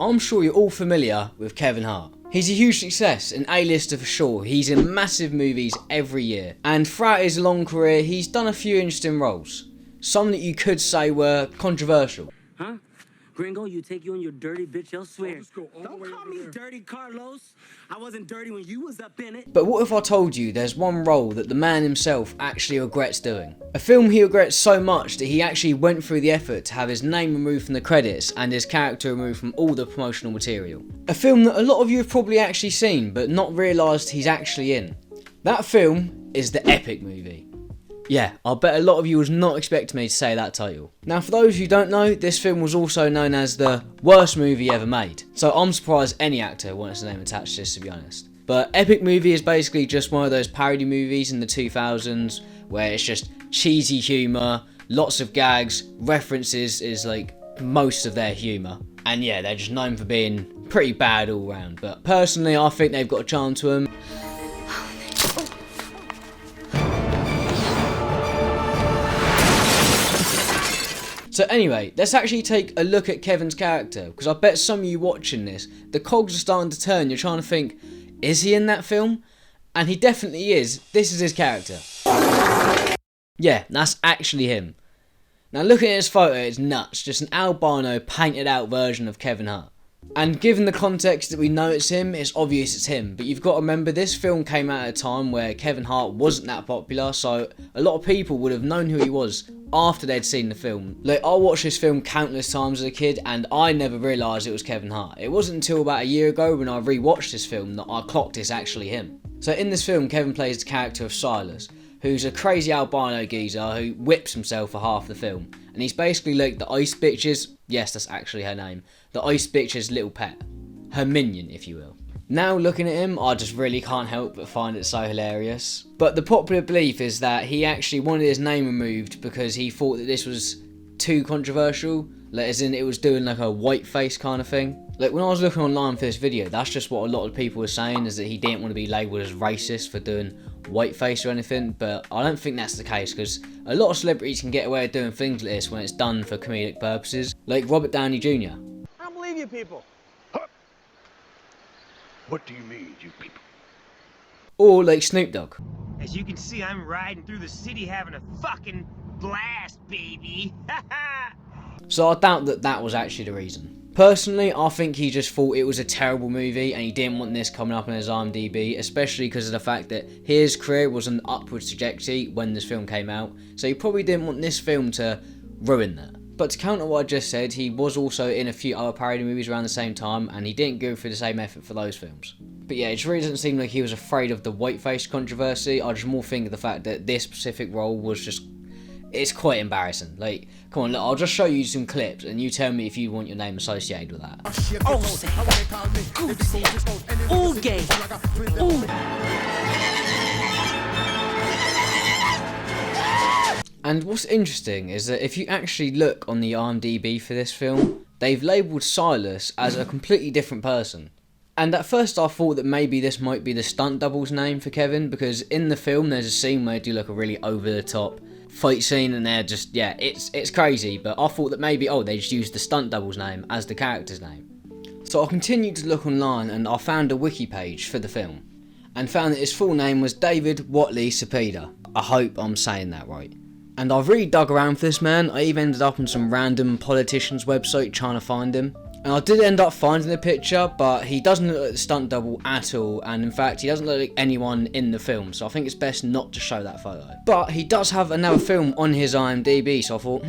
I'm sure you're all familiar with Kevin Hart. He's a huge success, an A-lister for sure. He's in massive movies every year. And throughout his long career, he's done a few interesting roles. Some that you could say were controversial. Huh? Gringo, you take you and your dirty bitch elsewhere. Don't call me dirty, Carlos. I wasn't dirty when you was up in it. But what if I told you there's one role that the man himself actually regrets doing? A film he regrets so much that he actually went through the effort to have his name removed from the credits and his character removed from all the promotional material. A film that a lot of you have probably actually seen but not realised he's actually in. That film is the Epic movie. Yeah, I bet a lot of you was not expecting me to say that title. Now for those who don't know, this film was also known as the worst movie ever made. So I'm surprised any actor wants a name attached to this, to be honest. But Epic movie is basically just one of those parody movies in the 2000s where it's just cheesy humour, lots of gags, references is like most of their humour. And yeah, they're just known for being pretty bad all round. But personally, I think they've got a charm to them. So anyway, let's actually take a look at Kevin's character, because I bet some of you watching this, the cogs are starting to turn. You're trying to think, is he in that film? And he definitely is. This is his character. Yeah, that's actually him. Now looking at his photo, it's nuts. Just an albino painted out version of Kevin Hart. And given the context that we know it's him, it's obvious it's him. But you've got to remember, this film came out at a time where Kevin Hart wasn't that popular, so a lot of people would have known who he was after they'd seen the film. Like, I watched this film countless times as a kid, and I never realised it was Kevin Hart. It wasn't until about a year ago when I rewatched this film that I clocked it's actually him. So in this film, Kevin plays the character of Silas, who's a crazy albino geezer who whips himself for half the film. And he's basically like the Ice Bitch's, yes, that's actually her name, the Ice Bitch's little pet. Her minion, if you will. Now looking at him, I just really can't help but find it so hilarious. But the popular belief is that he actually wanted his name removed because he thought that this was too controversial. Like, as in it was doing like a whiteface kind of thing. Like, when I was looking online for this video, that's just what a lot of people were saying, is that he didn't want to be labelled as racist for doing whiteface or anything. But I don't think that's the case, because a lot of celebrities can get away with doing things like this when it's done for comedic purposes. Like Robert Downey Jr. I don't believe you people. Huh? What do you mean, you people? Or like Snoop Dogg. As you can see, I'm riding through the city having a fucking blast, baby. So I doubt that that was actually the reason. Personally, I think he just thought it was a terrible movie and he didn't want this coming up on his IMDb, especially because of the fact that his career was an upwards trajectory when this film came out, so he probably didn't want this film to ruin that. But to counter what I just said, he was also in a few other parody movies around the same time, and he didn't go through the same effort for those films. But yeah, it just really doesn't seem like he was afraid of the whiteface controversy. I just more think of the fact that this specific role was just, it's quite embarrassing. Like, come on, look, I'll just show you some clips and you tell me if you want your name associated with that. All gay. And what's interesting is that if you actually look on the IMDb for this film, they've labelled Silas as a completely different person. And at first I thought that maybe this might be the stunt double's name for Kevin, because in the film there's a scene where they do like a really over the top fight scene and they're just, yeah, it's crazy, but I thought that maybe, oh, they just used the stunt double's name as the character's name. So I continued to look online and I found a wiki page for the film, and found that his full name was David Watley Cepeda. I hope I'm saying that right. And I've really dug around for this man. I even ended up on some random politician's website trying to find him. And I did end up finding the picture, but he doesn't look like the stunt double at all, and in fact he doesn't look like anyone in the film, so I think it's best not to show that photo. But he does have another film on his IMDb, so I thought,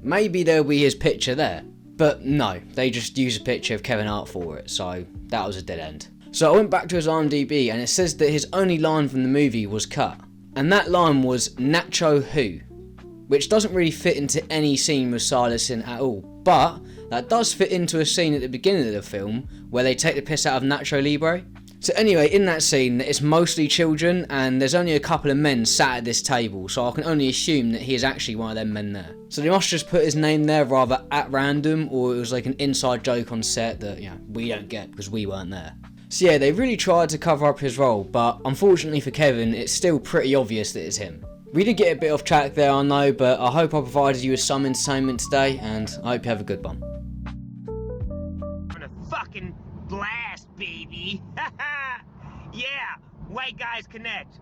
maybe there'll be his picture there. But no, they just used a picture of Kevin Hart for it, so that was a dead end. So I went back to his IMDb and it says that his only line from the movie was cut. And that line was Nacho Who, which doesn't really fit into any scene with Silas in at all. But that does fit into a scene at the beginning of the film where they take the piss out of Nacho Libre. So anyway, in that scene, it's mostly children and there's only a couple of men sat at this table, so I can only assume that he is actually one of them men there. So they must just put his name there rather at random, or it was like an inside joke on set that, you know, we don't get because we weren't there. So yeah, they really tried to cover up his role, but unfortunately for Kevin, it's still pretty obvious that it's him. We did get a bit off track there, I know, but I hope I provided you with some entertainment today, and I hope you have a good one. fucking blast, baby. Yeah, white guys connect.